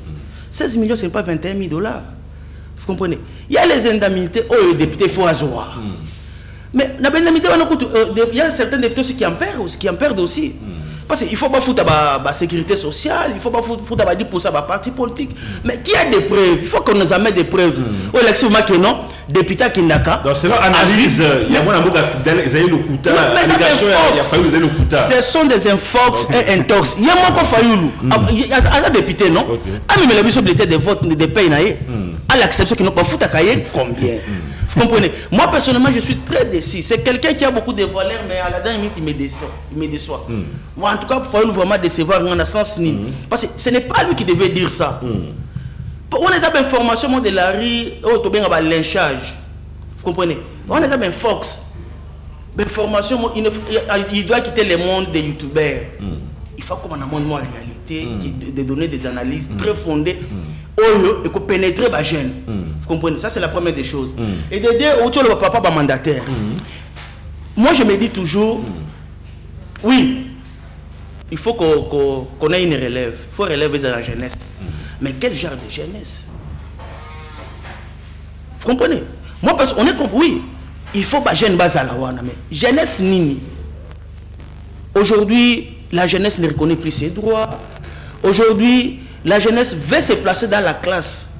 16 millions, ce n'est pas $21 000. Vous comprenez? Il y a les indemnités, les députés, il faut asseoir. Mais il y a certains députés aussi qui en perdent aussi. Parce qu'il ne faut pas foutre la sécurité sociale, il ne faut pas foutre la 10% de parti politique. Mais qui a des preuves? Il faut qu'on nous amène des preuves. Ou l'élection que non, député qui n'a qu'à. Donc, c'est l'analyse. Il y a un mot fidèle, ils ont eu le Kouta. Ce sont des infox et intox. Il y a un mot Fayoulou. Il y a un député, non? Ah, mais la mission de des votes des pays, à l'acception qu'ils n'ont pas foutu à cahier, combien? Vous comprenez? Moi, personnellement, je suis très déçu. C'est quelqu'un qui a beaucoup de valeurs, mais à la dernière minute, il me déçoit. Moi, en tout cas, il faut vraiment décevoir dans le sens ni. Parce que ce n'est pas lui qui devait dire ça. On a des informations de la rue, on a un lynchage. Vous comprenez? On a un Fox. Information, il doit quitter le monde des youtubeurs. Il faut qu'on ait un monde en réalité, de donner des analyses très fondées. Et qu'on pénètre la gêne. Vous comprenez? Ça, c'est la première des choses. Et de dire, autour de papa mandataire. Moi, je me dis toujours, oui, il faut qu'on ait une relève. Il faut relever la jeunesse. Mais quel genre de jeunesse? Vous comprenez? Moi, parce qu'on est comme, oui, il faut que jeune base à la wana, mais jeunesse nini. Aujourd'hui, la jeunesse ne reconnaît plus ses droits. Aujourd'hui, la jeunesse veut se placer dans la classe.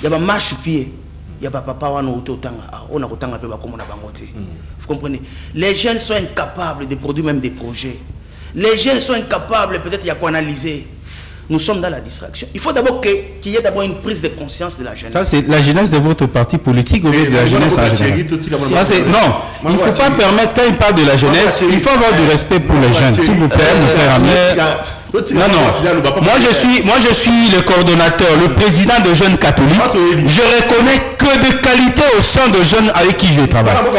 Il y a un marche-pied. Il y a un papa on a autant un peu comme on a bangoté. Vous comprenez? Les jeunes sont incapables de produire même des projets. Les jeunes sont incapables, peut-être il y a quoi analyser. Nous sommes dans la distraction. Il faut d'abord qu'il y ait d'abord une prise de conscience de la jeunesse. Ça, c'est la jeunesse de votre parti politique ou bien de la jeunesse en général? Non, il ne faut pas permettre, quand il parle de la jeunesse, il faut avoir du respect pour les jeunes. S'il vous plaît, mon frère ami. Non. Moi, je suis le coordonnateur, le président de Jeunes Catholiques. Je reconnais que de qualité au sein de jeunes avec qui je travaille. Donc,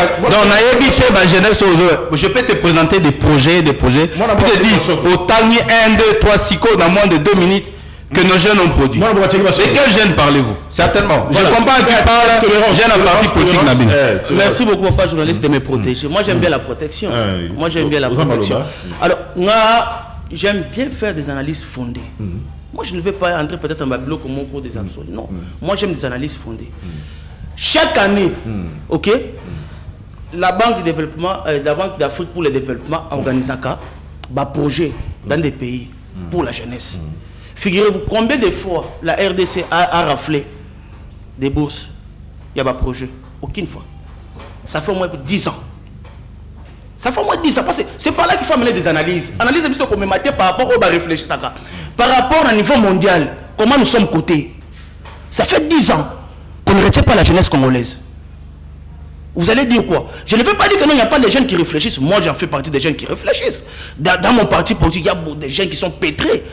je peux te présenter des projets. Je te dis, au Tani 1, 2, 3, 6 dans moins de 2 minutes que nos jeunes ont produit. De quels jeunes parlez-vous? Certainement. Je comprends que tu parles jeunes à parti politique Nabine. Merci beaucoup, papa journaliste, de me protéger. Moi, j'aime bien la protection. Alors, j'aime bien faire des analyses fondées. Moi, je ne vais pas entrer peut-être en babylone comme au cours des absolus. Non. Moi, j'aime des analyses fondées. Chaque année, ok, la Banque de développement, la Banque d'Afrique pour le développement organise un projet dans des pays pour la jeunesse. Figurez-vous combien de fois la RDC a raflé des bourses. Il y a un projet. Aucune fois. Ça fait au moins 10 ans. Ça fait au moins 10 ans. Parce que c'est par là qu'il faut amener des analyses. Analyses qu'on me matait par rapport au réfléchir. Par rapport au niveau mondial, comment nous sommes cotés. Ça fait 10 ans qu'on ne retient pas la jeunesse congolaise. Vous allez dire quoi? Je ne veux pas dire que non, il n'y a pas des jeunes qui réfléchissent. Moi, j'en fais partie des jeunes qui réfléchissent. Dans mon parti politique, il y a des jeunes qui sont pétrés,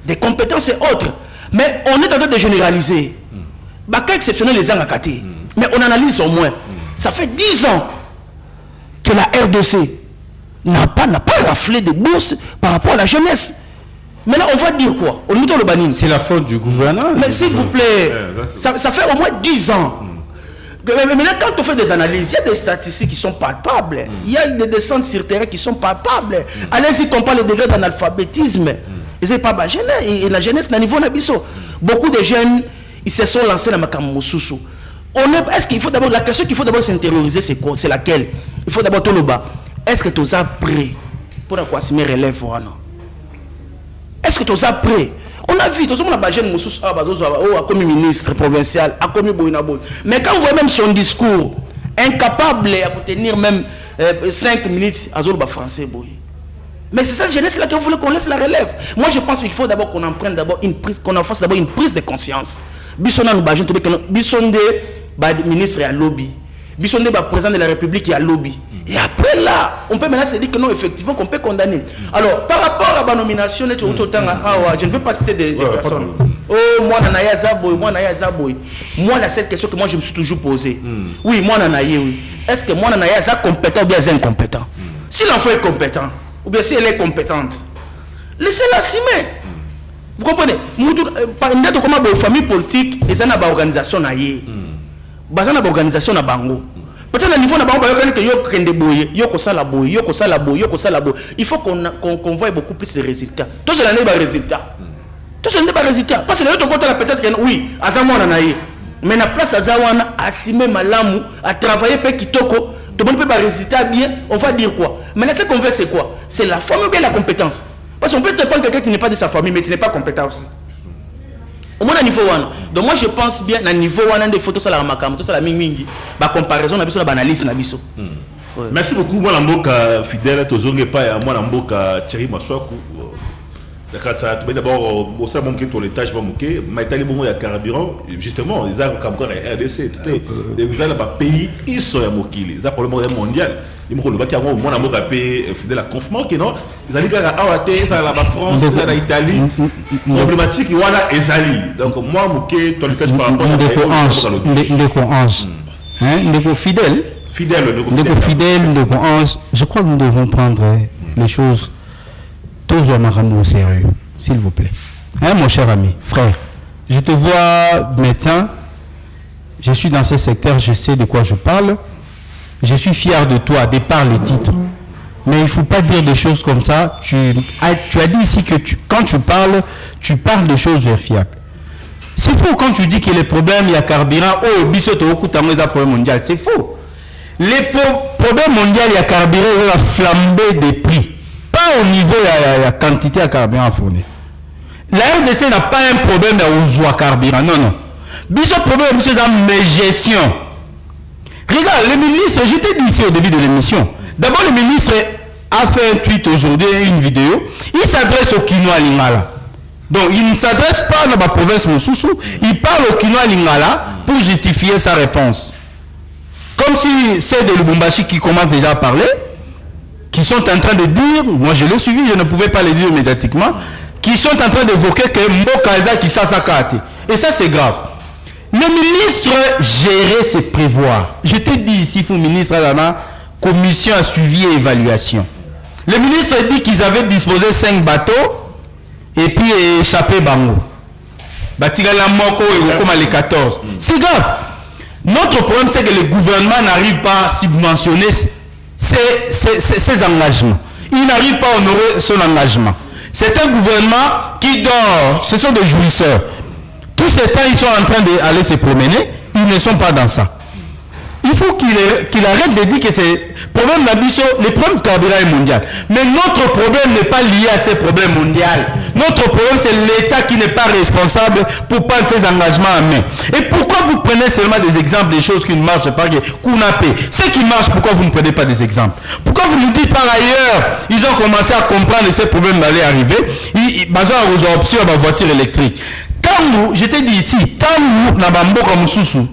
des compétences et autres. Mais on est en train de généraliser. Cas exceptionnel, les gens à côté. Mais on analyse au moins. Ça fait 10 ans que la RDC n'a pas raflé de bourses par rapport à la jeunesse. Maintenant, on va dire quoi? C'est la faute du gouvernement. Mais s'il vous plaît, ça fait au moins 10 ans. Mais maintenant, quand on fait des analyses, il y a des statistiques qui sont palpables. Il y a des descentes sur terrain qui sont palpables. Allez-y, on parle des degrés d'analphabétisme. Et c'est pas la jeunesse. Et la jeunesse, à niveau nabisso. Beaucoup de jeunes, ils se sont lancés dans ma Mosusu. Est-ce qu'il faut d'abord, la question qu'il faut d'abord s'intérioriser, c'est quoi? C'est laquelle? Il faut d'abord tout le bas. Est-ce que tu es prêt pour quoi se mettre relève? Est-ce que tu es prêt? On a vu, tout le monde a jeune Mosusu, comme ministre provincial, comme Boinabo. Mais quand vous voyez même son discours, incapable de tenir même 5 minutes à Zolba français, mais c'est cette jeunesse là qui voulait qu'on laisse la relève. Moi je pense qu'il faut d'abord qu'on en prenne d'abord une prise, qu'on en fasse d'abord une prise de conscience. Bissonna nous bagent tout Bissonde ministre à lobby, Bissonde président de la République à lobby. Et après là, on peut maintenant se dire que non, effectivement, qu'on peut condamner. Alors, par rapport à la nomination, je ne veux pas citer des personnes. Oh, moi, Nanaya Zaboy, moi, la seule question que moi, je me suis toujours posée. Oui, moi, Nanaya, oui. Est-ce que moi, Nanaya, est compétent ou bien est incompétent? Si l'enfant est compétent, ou bien si elle est compétente, laissez-la s'aimer. Vous comprenez? Par une date, comme la famille politique, ils ont une organisation. Ils ont une organisation à Bango. Peut-être à niveau de il faut qu'on voit beaucoup plus de résultats. Tout ce n'est pas résultat. Tout ce n'est pas résultat. Parce que peut-être que oui, mais la place à Zawana, à Simé Malamou, à travailler pour Kitoko, tout le monde peut pas résultat bien, on va dire quoi? Mais ce qu'on veut, c'est quoi? C'est la forme ou bien la compétence. Parce qu'on peut te prendre quelqu'un qui n'est pas de sa famille, mais qui n'est pas compétent aussi. Au moins à niveau 1. Donc moi je pense bien à niveau 1 des photos ça la makam, tout ça la mingi, ba comparaison na biso na analyse na biso. Merci beaucoup moi Lamboka fidèle tozonge pas moi Lamboka Thierry Maswaku. D'accord ça tout d'abord au sein mon qui tour l'étage ba moké, maitali bongo ya carburant justement les arts comme quoi RDC, les vous allez pas pays ils sont ya mokili, ça problème mondial. Il me dit qu'il moi Lamboka paye fidèle à confinement que non, ils allaient à AOT, ça la France, la Italie. Problématique voilà ezali. Donc moi moké ton l'étage par rapport à Ndeko fidèle, je crois que nous devons prendre les choses tous au sérieux, s'il vous plaît. Hein, mon cher ami, frère, je te vois médecin, je suis dans ce secteur, je sais de quoi je parle, je suis fier de toi, de par les titres. Mais il ne faut pas dire des choses comme ça. Tu as dit ici que quand tu parles de choses vérifiables. C'est faux quand tu dis que les problèmes, il y a carburant, oh, bisoto, problème mondial. C'est faux. Les problèmes mondiaux, il y a carburant, il y a flambé des prix. Pas au niveau de la quantité de carburant à fournir. La RDC n'a pas un problème de carburant. Non, non. Biso problème, c'est une gestion. Regarde, le ministre, je t'ai dit ici au début de l'émission. D'abord, le ministre a fait un tweet aujourd'hui, une vidéo. Il s'adresse au Kinoa Lingala. Donc, il ne s'adresse pas dans la province Mosusu. Il parle au Kinoa Lingala pour justifier sa réponse. Comme si c'est de Lubumbashi qui commence déjà à parler, qui sont en train de dire, moi je l'ai suivi, je ne pouvais pas le dire médiatiquement, qui sont en train d'évoquer que Mbokaza qui chasse à Kati. Et ça, c'est grave. Le ministre gérer, c'est prévoir. Je t'ai dit ici, il ministre à la commission à suivi et évaluation. Le ministre dit qu'ils avaient disposé 5 bateaux et puis échappé Bango. Batigala Moko et comme les 14. C'est grave. Notre problème, c'est que le gouvernement n'arrive pas à subventionner ses engagements. Il n'arrive pas à honorer son engagement. C'est un gouvernement qui dort. Ce sont des jouisseurs. Tous ces temps, ils sont en train d'aller se promener. Ils ne sont pas dans ça. Il faut qu'il arrête de dire que c'est problème d'ambition. Le problème de carburant est mondial. Mais notre problème n'est pas lié à ces problèmes mondiaux. Notre problème, c'est l'État qui n'est pas responsable pour prendre ses engagements en main. Et pourquoi vous prenez seulement des exemples des choses qui ne marchent pas? Ce qui marche, pourquoi vous ne prenez pas des exemples? Pourquoi vous nous dites par ailleurs, ils ont commencé à comprendre que ces problèmes allaient arriver. Ils ont option à ma voiture électrique. Je t'ai dit ici, tant nous, Nabambo comme Moussoussou,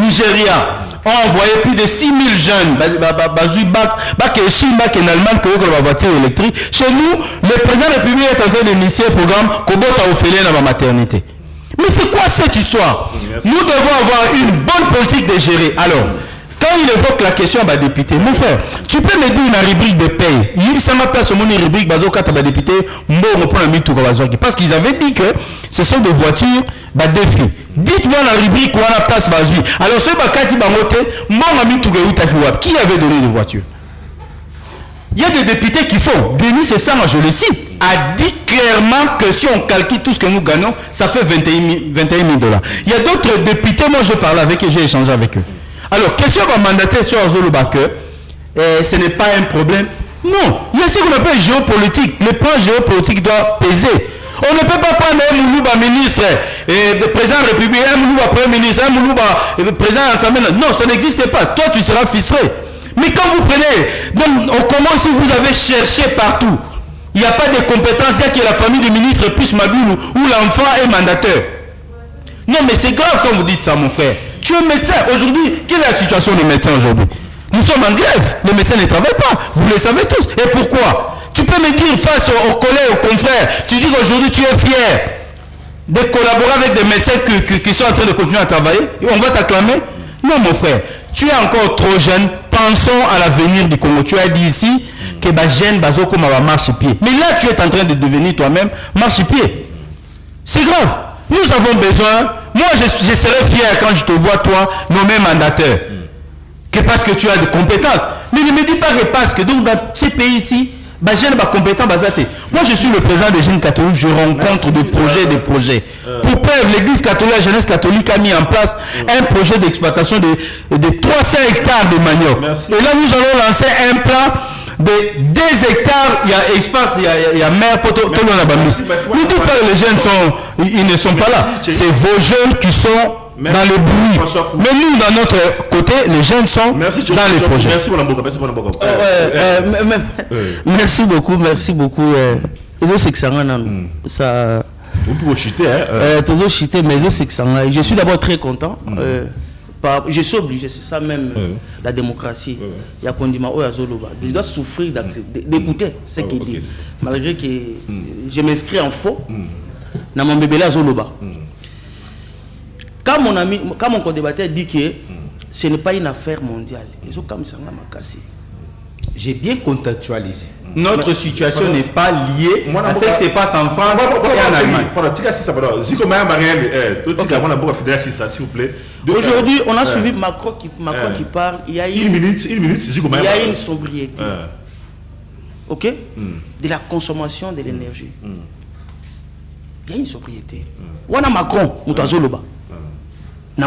Nigeria, ont envoyé plus de 6000 jeunes, en Allemagne, qui ont la voiture électrique. Chez nous, le président de la République est en train d'initier un programme Kobota Ophélie dans la maternité. Mais c'est quoi cette histoire? Nous devons avoir une bonne politique de gérer. Alors, quand il évoque la question de député, mon frère, tu peux me dire une rubrique de paye. Il s'en a place au monde une rubrique de député, parce qu'ils avaient dit que ce sont des voitures défi. Dites-moi la rubrique où on a place basée. Alors, ce qui avait donné une voiture? Il y a des députés qui font. Denis, c'est ça, moi je le cite. a dit clairement que si on calcule tout ce que nous gagnons, ça fait 21 000 $. Il y a d'autres députés, moi je parle avec eux, j'ai échangé avec eux. Alors, question qu'on mandatait sur Azoloba que ce n'est pas un problème. Non, il y a ce qu'on appelle géopolitique. Le plan géopolitique doit peser. On ne peut pas prendre un Moulouba ministre, président de la République, un Moulouba premier ministre, un Moulouba président de l'Assemblée. Non, ça n'existe pas. Toi, tu seras fistré. Mais quand vous prenez, donc on commence si vous avez cherché partout. Il n'y a pas de compétences, il y a que la famille du ministre plus Maboulou où l'enfant est mandataire. Non, mais c'est grave quand vous dites ça, mon frère. Tu es médecin. Aujourd'hui, quelle est la situation des médecins aujourd'hui? Nous sommes en grève. Les médecins ne travaillent pas. Vous le savez tous. Et pourquoi? Tu peux me dire face aux collègues, aux confrères, tu dis qu'aujourd'hui tu es fier de collaborer avec des médecins qui sont en train de continuer à travailler et on va t'acclamer? Non, mon frère. Tu es encore trop jeune. Pensons à l'avenir du Congo. Tu as dit ici que les jeunes comme marche-pied. Mais là, tu es en train de devenir toi-même marche-pied. C'est grave. Nous avons besoin. Moi, je serai fier quand je te vois, toi, nommé mandataire. Que parce que tu as des compétences. Mais ne me dis pas que parce que donc, dans ces pays ici, compétent. Moi, je suis le président des jeunes catholiques. Je rencontre des projets. Pour preuve, l'église catholique, la jeunesse catholique a mis en place un projet d'exploitation de 300 hectares de manioc. Merci. Et là, nous allons lancer un plan de 2 hectares. Il y a espace, il y a mer pour tout le monde. Ne dites pas que les jeunes ils ne sont pas là. C'est vos jeunes qui sont dans le bruit. Mais nous, dans notre côté, les jeunes sont dans les projets. Merci pour merci beaucoup. Merci beaucoup. Ça. Vous pouvez chuter, mais je suis d'abord très content. Je suis obligé, c'est ça même la démocratie. Il y a Kondima Oyazoloba. Je dois souffrir d'écouter ce qu'il dit. Malgré que je m'inscris en faux, dans mon bébé là Zoloba. Quand mon co-débatteur dit que ce n'est pas une affaire mondiale, j'ai bien contextualisé. Notre situation n'est pas liée à ce qui se passe en France et en Allemagne. Aujourd'hui, on a suivi Macron qui parle. Il y a une sobriété. Ok? De la consommation de l'énergie. Il y a une sobriété. On a Macron, Moutazoloba. Il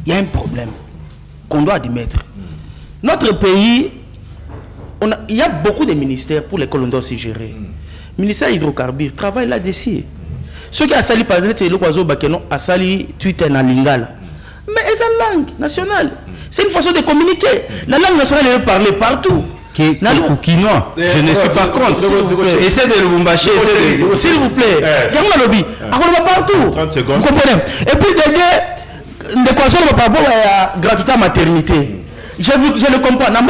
y a un problème qu'on doit admettre. Notre pays, il y a beaucoup de ministères pour lesquels on doit se gérer. Le ministère hydrocarbures travaille là-dessus. Ceux qui ont sali par exemple, c'est le oiseau Bakeno a sali Twitter en lingala. Mais c'est une langue nationale. C'est une façon de communiquer. La langue nationale elle est parlée partout. Je ne suis pas contre. Essayez de le bâcher. S'il vous plaît. Il y a un lobby. On va partout. 30 secondes. Vous comprenez? Et puis, des questions par rapport à la gratuité à maternité. Je le comprends. Dans le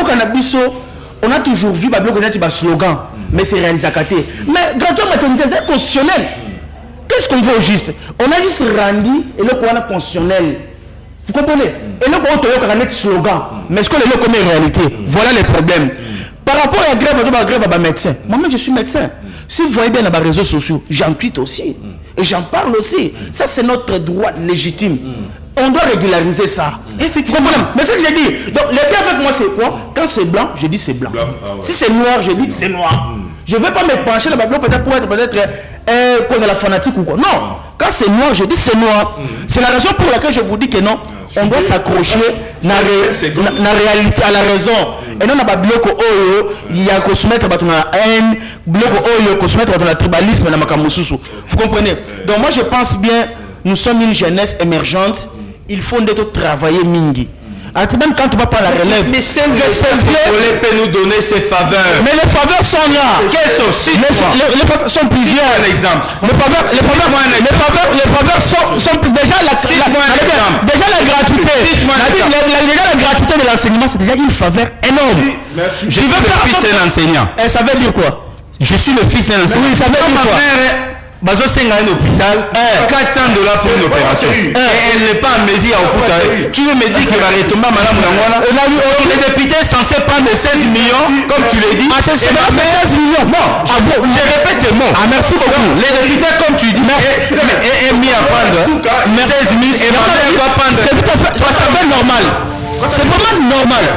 on a toujours vu un slogan, mais c'est réalisé à côté. Mais gratuité à maternité, c'est constitutionnel. Qu'est-ce qu'on veut au juste? On a juste rendu et le qu'on a constitutionnel. Vous comprenez? Et le qu'on a un slogan. Mais ce qu'on est comme une réalité. Voilà les problèmes. Par rapport à la grève à médecin, moi-même je suis médecin. Si vous voyez bien dans les réseaux sociaux, j'en tweete aussi. Et j'en parle aussi. Ça, c'est notre droit légitime. On doit régulariser ça. Effectivement. Mais ce que j'ai dit, donc les biens avec moi, c'est quoi? Quand c'est blanc, je dis c'est blanc. Si c'est noir, je dis c'est noir. Je ne vais pas me pencher là-bas peut-être pour être cause à la fanatique ou quoi. Non. Quand c'est noir, je dis c'est noir. C'est la raison pour laquelle je vous dis que non. On doit s'accrocher à réalité, à la raison. Et non, on a pas bloc oyo, il y a qu'on se mettre dans la haine, bloc oyo, qu'on se mettre dans le tribalisme, dans la vous comprenez? Donc moi je pense bien, nous sommes une jeunesse émergente, il faut travailler mingi. Même quand tu vas pas la relève, mais c'est le Congolais peut nous donner ses faveurs. Mais les faveurs sont là. Quelles sont? Les faveurs sont plusieurs. Un exemple. Les faveurs sont déjà la gratuité. Déjà la gratuité de l'enseignement, c'est déjà une faveur énorme. Merci. Je suis le fils d'un enseignant. Et ça veut dire quoi? Je suis le fils d'un enseignant. Oui, ça veut dire quoi? Bazo Senga un hôpital, $400 pour une opération. Et elle n'est pas en mesure à foutre. Tu veux me dire que va retomber madame Ngangwana? Les députés censés prendre 16 millions, comme tu l'as dit. C'est 16 millions. Non, je répète le mot. Merci beaucoup. Les députés, comme tu dis, est mis à prendre 16 000 et madame doit prendre. C'est tout à fait normal. C'est vraiment normal.